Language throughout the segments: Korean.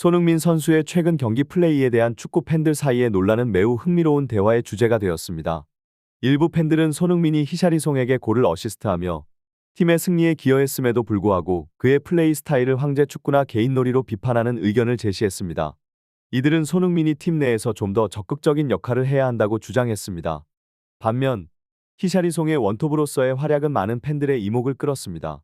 손흥민 선수의 최근 경기 플레이에 대한 축구 팬들 사이의 논란은 매우 흥미로운 대화의 주제가 되었습니다. 일부 팬들은 손흥민이 히샤리송에게 골을 어시스트하며 팀의 승리에 기여했음에도 불구하고 그의 플레이 스타일을 황제 축구나 개인놀이로 비판하는 의견을 제시했습니다. 이들은 손흥민이 팀 내에서 좀 더 적극적인 역할을 해야 한다고 주장했습니다. 반면 히샤리송의 원톱으로서의 활약은 많은 팬들의 이목을 끌었습니다.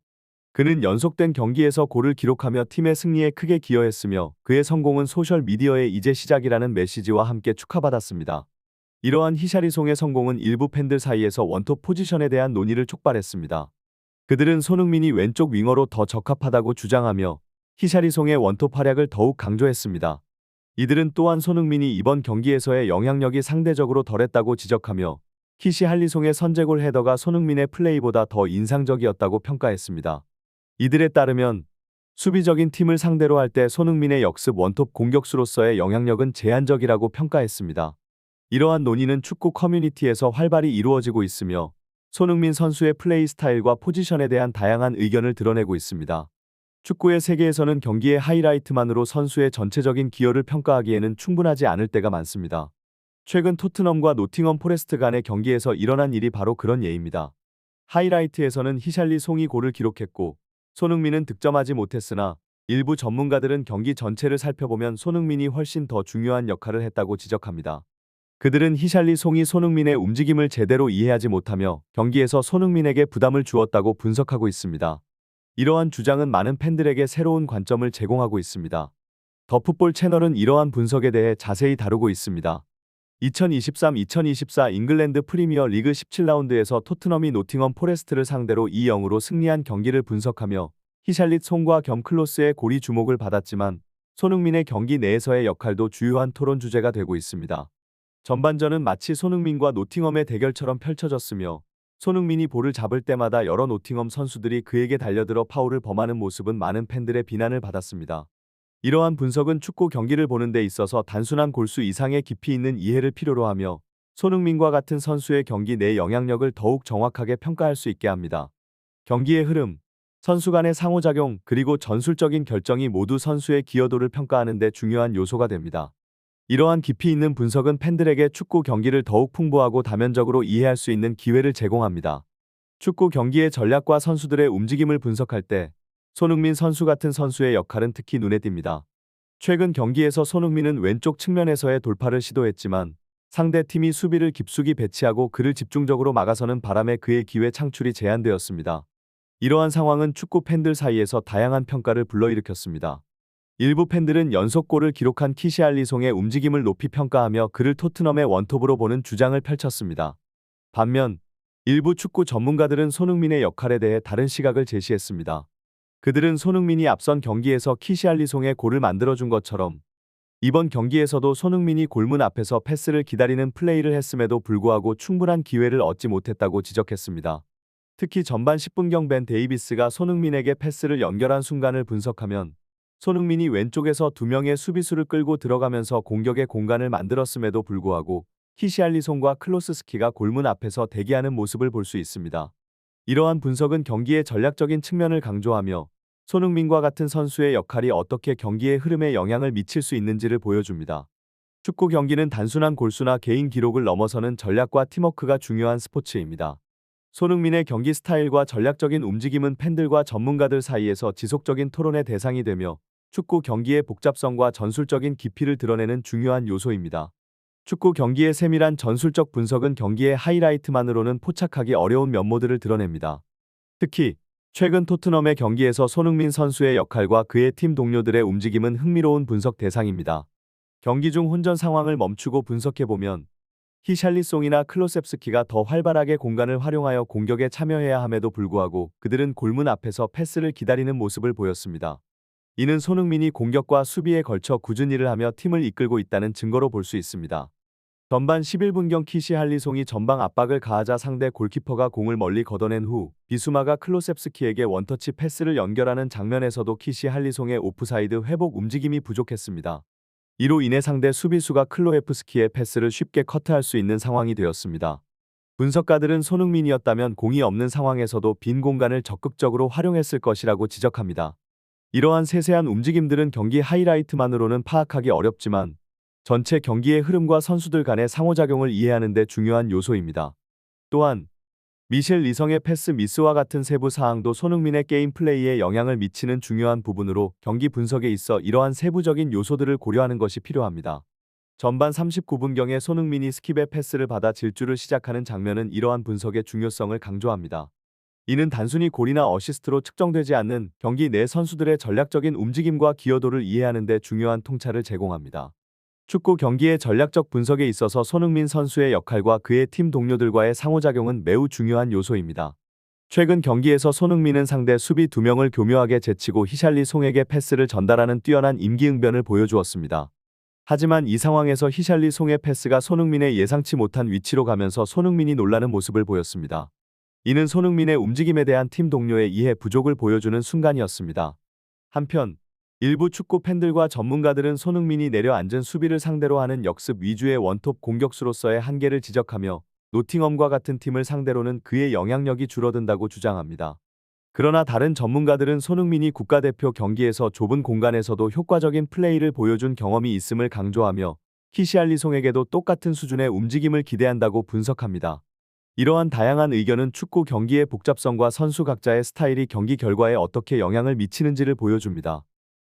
그는 연속된 경기에서 골을 기록하며 팀의 승리에 크게 기여했으며 그의 성공은 소셜미디어의 이제 시작이라는 메시지와 함께 축하받았습니다. 이러한 히샤리송의 성공은 일부 팬들 사이에서 원톱 포지션에 대한 논의를 촉발했습니다. 그들은 손흥민이 왼쪽 윙어로 더 적합하다고 주장하며 히샤리송의 원톱 활약을 더욱 강조했습니다. 이들은 또한 손흥민이 이번 경기에서의 영향력이 상대적으로 덜했다고 지적하며 히시할리송의 선제골 헤더가 손흥민의 플레이보다 더 인상적이었다고 평가했습니다. 이들에 따르면 수비적인 팀을 상대로 할 때 손흥민의 역습 원톱 공격수로서의 영향력은 제한적이라고 평가했습니다. 이러한 논의는 축구 커뮤니티에서 활발히 이루어지고 있으며 손흥민 선수의 플레이 스타일과 포지션에 대한 다양한 의견을 드러내고 있습니다. 축구의 세계에서는 경기의 하이라이트만으로 선수의 전체적인 기여를 평가하기에는 충분하지 않을 때가 많습니다. 최근 토트넘과 노팅엄 포레스트 간의 경기에서 일어난 일이 바로 그런 예입니다. 하이라이트에서는 히샬리송이 골을 기록했고 손흥민은 득점하지 못했으나 일부 전문가들은 경기 전체를 살펴보면 손흥민이 훨씬 더 중요한 역할을 했다고 지적합니다. 그들은 히샬리송이 손흥민의 움직임을 제대로 이해하지 못하며 경기에서 손흥민에게 부담을 주었다고 분석하고 있습니다. 이러한 주장은 많은 팬들에게 새로운 관점을 제공하고 있습니다. 더 풋볼 채널은 이러한 분석에 대해 자세히 다루고 있습니다. 2023-2024 잉글랜드 프리미어 리그 17라운드에서 토트넘이 노팅엄 포레스트를 상대로 2-0으로 승리한 경기를 분석하며 히샬리송과 겸 클로스의 골이 주목을 받았지만 손흥민의 경기 내에서의 역할도 주요한 토론 주제가 되고 있습니다. 전반전은 마치 손흥민과 노팅엄의 대결처럼 펼쳐졌으며 손흥민이 볼을 잡을 때마다 여러 노팅엄 선수들이 그에게 달려들어 파울을 범하는 모습은 많은 팬들의 비난을 받았습니다. 이러한 분석은 축구 경기를 보는 데 있어서 단순한 골수 이상의 깊이 있는 이해를 필요로 하며 손흥민과 같은 선수의 경기 내 영향력을 더욱 정확하게 평가할 수 있게 합니다. 경기의 흐름, 선수 간의 상호작용, 그리고 전술적인 결정이 모두 선수의 기여도를 평가하는 데 중요한 요소가 됩니다. 이러한 깊이 있는 분석은 팬들에게 축구 경기를 더욱 풍부하고 다면적으로 이해할 수 있는 기회를 제공합니다. 축구 경기의 전략과 선수들의 움직임을 분석할 때 손흥민 선수 같은 선수의 역할은 특히 눈에 띕니다. 최근 경기에서 손흥민은 왼쪽 측면에서의 돌파를 시도했지만 상대 팀이 수비를 깊숙이 배치하고 그를 집중적으로 막아서는 바람에 그의 기회 창출이 제한되었습니다. 이러한 상황은 축구 팬들 사이에서 다양한 평가를 불러일으켰습니다. 일부 팬들은 연속골을 기록한 히샬리송의 움직임을 높이 평가하며 그를 토트넘의 원톱으로 보는 주장을 펼쳤습니다. 반면 일부 축구 전문가들은 손흥민의 역할에 대해 다른 시각을 제시했습니다. 그들은 손흥민이 앞선 경기에서 히샬리송의 골을 만들어준 것처럼 이번 경기에서도 손흥민이 골문 앞에서 패스를 기다리는 플레이를 했음에도 불구하고 충분한 기회를 얻지 못했다고 지적했습니다. 특히 전반 10분경 벤 데이비스가 손흥민에게 패스를 연결한 순간을 분석하면 손흥민이 왼쪽에서 두 명의 수비수를 끌고 들어가면서 공격의 공간을 만들었음에도 불구하고 히샬리송과 클로스스키가 골문 앞에서 대기하는 모습을 볼 수 있습니다. 이러한 분석은 경기의 전략적인 측면을 강조하며 손흥민과 같은 선수의 역할이 어떻게 경기의 흐름에 영향을 미칠 수 있는지를 보여줍니다. 축구 경기는 단순한 골수나 개인 기록을 넘어서는 전략과 팀워크가 중요한 스포츠입니다. 손흥민의 경기 스타일과 전략적인 움직임은 팬들과 전문가들 사이에서 지속적인 토론의 대상이 되며 축구 경기의 복잡성과 전술적인 깊이를 드러내는 중요한 요소입니다. 축구 경기의 세밀한 전술적 분석은 경기의 하이라이트만으로는 포착하기 어려운 면모들을 드러냅니다. 특히 최근 토트넘의 경기에서 손흥민 선수의 역할과 그의 팀 동료들의 움직임은 흥미로운 분석 대상입니다. 경기 중 혼전 상황을 멈추고 분석해보면 히샬리송이나 클로셉스키가 더 활발하게 공간을 활용하여 공격에 참여해야 함에도 불구하고 그들은 골문 앞에서 패스를 기다리는 모습을 보였습니다. 이는 손흥민이 공격과 수비에 걸쳐 꾸준히 일을 하며 팀을 이끌고 있다는 증거로 볼 수 있습니다. 전반 11분경 히샬리송이 전방 압박을 가하자 상대 골키퍼가 공을 멀리 걷어낸 후 비수마가 클로셉스키에게 원터치 패스를 연결하는 장면에서도 히샬리송의 오프사이드 회복 움직임이 부족했습니다. 이로 인해 상대 수비수가 클로에프스키의 패스를 쉽게 커트할 수 있는 상황이 되었습니다. 분석가들은 손흥민이었다면 공이 없는 상황에서도 빈 공간을 적극적으로 활용했을 것이라고 지적합니다. 이러한 세세한 움직임들은 경기 하이라이트만으로는 파악하기 어렵지만 전체 경기의 흐름과 선수들 간의 상호작용을 이해하는 데 중요한 요소입니다. 또한 미셸 리성의 패스 미스와 같은 세부 사항도 손흥민의 게임 플레이에 영향을 미치는 중요한 부분으로 경기 분석에 있어 이러한 세부적인 요소들을 고려하는 것이 필요합니다. 전반 39분경에 손흥민이 스킵의 패스를 받아 질주를 시작하는 장면은 이러한 분석의 중요성을 강조합니다. 이는 단순히 골이나 어시스트로 측정되지 않는 경기 내 선수들의 전략적인 움직임과 기여도를 이해하는 데 중요한 통찰을 제공합니다. 축구 경기의 전략적 분석에 있어서 손흥민 선수의 역할과 그의 팀 동료들과의 상호작용은 매우 중요한 요소입니다. 최근 경기에서 손흥민은 상대 수비 2명을 교묘하게 제치고 히샬리송에게 패스를 전달하는 뛰어난 임기응변을 보여주었습니다. 하지만 이 상황에서 히샬리송의 패스가 손흥민의 예상치 못한 위치로 가면서 손흥민이 놀라는 모습을 보였습니다. 이는 손흥민의 움직임에 대한 팀 동료의 이해 부족을 보여주는 순간이었습니다. 한편 일부 축구 팬들과 전문가들은 손흥민이 내려앉은 수비를 상대로 하는 역습 위주의 원톱 공격수로서의 한계를 지적하며 노팅엄과 같은 팀을 상대로는 그의 영향력이 줄어든다고 주장합니다. 그러나 다른 전문가들은 손흥민이 국가대표 경기에서 좁은 공간에서도 효과적인 플레이를 보여준 경험이 있음을 강조하며 히샬리송에게도 똑같은 수준의 움직임을 기대한다고 분석합니다. 이러한 다양한 의견은 축구 경기의 복잡성과 선수 각자의 스타일이 경기 결과에 어떻게 영향을 미치는지를 보여줍니다.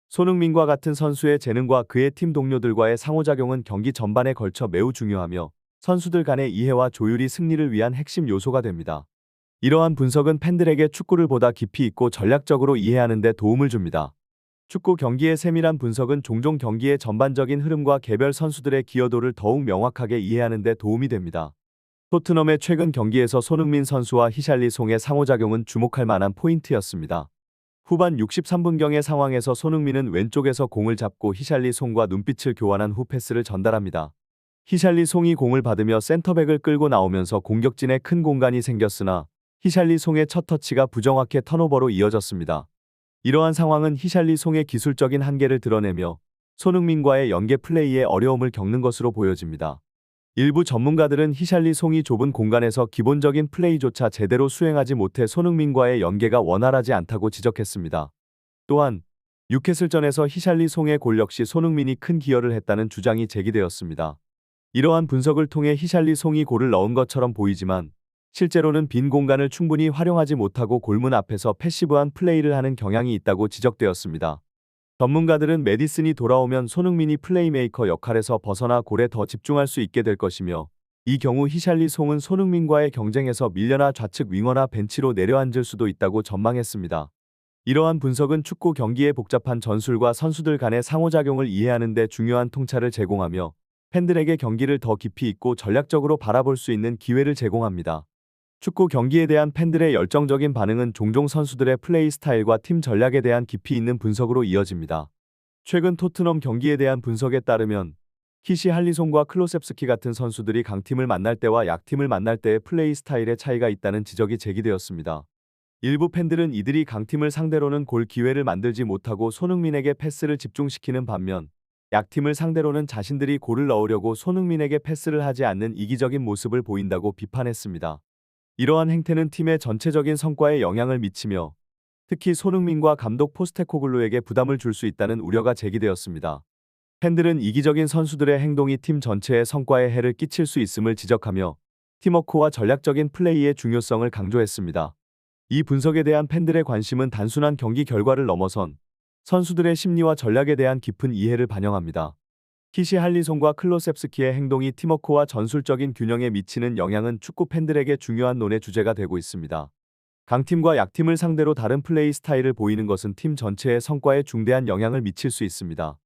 손흥민과 같은 선수의 재능과 그의 팀 동료들과의 상호작용은 경기 전반에 걸쳐 매우 중요하며 선수들 간의 이해와 조율이 승리를 위한 핵심 요소가 됩니다. 이러한 분석은 팬들에게 축구를 보다 깊이 있고 전략적으로 이해하는 데 도움을 줍니다. 축구 경기의 세밀한 분석은 종종 경기의 전반적인 흐름과 개별 선수들의 기여도를 더욱 명확하게 이해하는 데 도움이 됩니다. 토트넘의 최근 경기에서 손흥민 선수와 히샬리송의 상호작용은 주목할 만한 포인트였습니다. 후반 63분경의 상황에서 손흥민은 왼쪽에서 공을 잡고 히샬리송과 눈빛을 교환한 후 패스를 전달합니다. 히샬리송이 공을 받으며 센터백을 끌고 나오면서 공격진에 큰 공간이 생겼으나 히샬리송의 첫 터치가 부정확해 턴오버로 이어졌습니다. 이러한 상황은 히샬리송의 기술적인 한계를 드러내며 손흥민과의 연계 플레이에 어려움을 겪는 것으로 보여집니다. 일부 전문가들은 히샬리송이 좁은 공간에서 기본적인 플레이조차 제대로 수행하지 못해 손흥민과의 연계가 원활하지 않다고 지적했습니다. 또한 뉴캐슬전에서 히샬리송의 골 역시 손흥민이 큰 기여를 했다는 주장이 제기되었습니다. 이러한 분석을 통해 히샬리송이 골을 넣은 것처럼 보이지만 실제로는 빈 공간을 충분히 활용하지 못하고 골문 앞에서 패시브한 플레이를 하는 경향이 있다고 지적되었습니다. 전문가들은 메디슨이 돌아오면 손흥민이 플레이메이커 역할에서 벗어나 골에 더 집중할 수 있게 될 것이며 이 경우 히샬리송은 손흥민과의 경쟁에서 밀려나 좌측 윙어나 벤치로 내려앉을 수도 있다고 전망했습니다. 이러한 분석은 축구 경기의 복잡한 전술과 선수들 간의 상호작용을 이해하는 데 중요한 통찰을 제공하며 팬들에게 경기를 더 깊이 있고 전략적으로 바라볼 수 있는 기회를 제공합니다. 축구 경기에 대한 팬들의 열정적인 반응은 종종 선수들의 플레이 스타일과 팀 전략에 대한 깊이 있는 분석으로 이어집니다. 최근 토트넘 경기에 대한 분석에 따르면 히샬리송과 클로셉스키 같은 선수들이 강팀을 만날 때와 약팀을 만날 때의 플레이 스타일의 차이가 있다는 지적이 제기되었습니다. 일부 팬들은 이들이 강팀을 상대로는 골 기회를 만들지 못하고 손흥민에게 패스를 집중시키는 반면 약팀을 상대로는 자신들이 골을 넣으려고 손흥민에게 패스를 하지 않는 이기적인 모습을 보인다고 비판했습니다. 이러한 행태는 팀의 전체적인 성과에 영향을 미치며 특히 손흥민과 감독 포스테코글루에게 부담을 줄 수 있다는 우려가 제기되었습니다. 팬들은 이기적인 선수들의 행동이 팀 전체의 성과에 해를 끼칠 수 있음을 지적하며 팀워크와 전략적인 플레이의 중요성을 강조했습니다. 이 분석에 대한 팬들의 관심은 단순한 경기 결과를 넘어선 선수들의 심리와 전략에 대한 깊은 이해를 반영합니다. 히샬리송과 클로셉스키의 행동이 팀워크와 전술적인 균형에 미치는 영향은 축구 팬들에게 중요한 논의 주제가 되고 있습니다. 강팀과 약팀을 상대로 다른 플레이 스타일을 보이는 것은 팀 전체의 성과에 중대한 영향을 미칠 수 있습니다.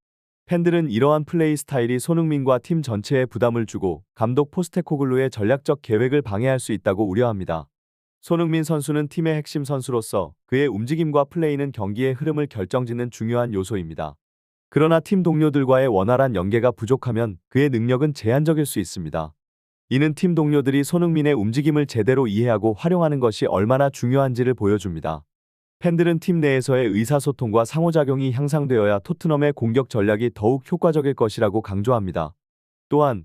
팬들은 이러한 플레이 스타일이 손흥민과 팀 전체에 부담을 주고 감독 포스테코글루의 전략적 계획을 방해할 수 있다고 우려합니다. 손흥민 선수는 팀의 핵심 선수로서 그의 움직임과 플레이는 경기의 흐름을 결정짓는 중요한 요소입니다. 그러나 팀 동료들과의 원활한 연계가 부족하면 그의 능력은 제한적일 수 있습니다. 이는 팀 동료들이 손흥민의 움직임을 제대로 이해하고 활용하는 것이 얼마나 중요한지를 보여줍니다. 팬들은 팀 내에서의 의사소통과 상호작용이 향상되어야 토트넘의 공격 전략이 더욱 효과적일 것이라고 강조합니다. 또한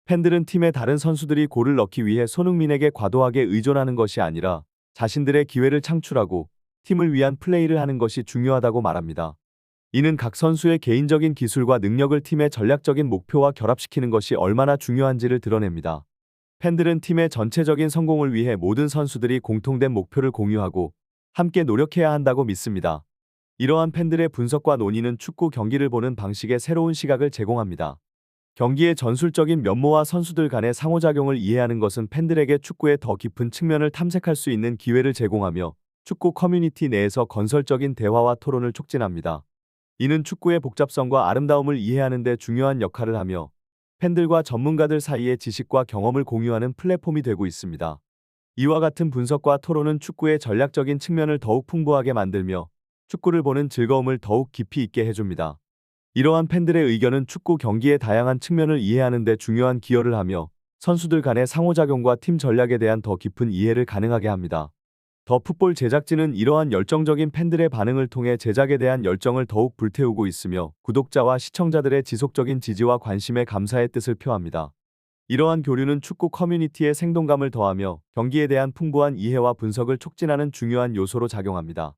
팬들은 팀의 다른 선수들이 골을 넣기 위해 손흥민에게 과도하게 의존하는 것이 아니라 자신들의 기회를 창출하고 팀을 위한 플레이를 하는 것이 중요하다고 말합니다. 이는 각 선수의 개인적인 기술과 능력을 팀의 전략적인 목표와 결합시키는 것이 얼마나 중요한지를 드러냅니다. 팬들은 팀의 전체적인 성공을 위해 모든 선수들이 공통된 목표를 공유하고 함께 노력해야 한다고 믿습니다. 이러한 팬들의 분석과 논의는 축구 경기를 보는 방식에 새로운 시각을 제공합니다. 경기의 전술적인 면모와 선수들 간의 상호작용을 이해하는 것은 팬들에게 축구의 더 깊은 측면을 탐색할 수 있는 기회를 제공하며 축구 커뮤니티 내에서 건설적인 대화와 토론을 촉진합니다. 이는 축구의 복잡성과 아름다움을 이해하는 데 중요한 역할을 하며 팬들과 전문가들 사이의 지식과 경험을 공유하는 플랫폼이 되고 있습니다. 이와 같은 분석과 토론은 축구의 전략적인 측면을 더욱 풍부하게 만들며 축구를 보는 즐거움을 더욱 깊이 있게 해줍니다. 이러한 팬들의 의견은 축구 경기의 다양한 측면을 이해하는 데 중요한 기여를 하며 선수들 간의 상호작용과 팀 전략에 대한 더 깊은 이해를 가능하게 합니다. 더 풋볼 제작진은 이러한 열정적인 팬들의 반응을 통해 제작에 대한 열정을 더욱 불태우고 있으며 구독자와 시청자들의 지속적인 지지와 관심에 감사의 뜻을 표합니다. 이러한 교류는 축구 커뮤니티의 생동감을 더하며 경기에 대한 풍부한 이해와 분석을 촉진하는 중요한 요소로 작용합니다.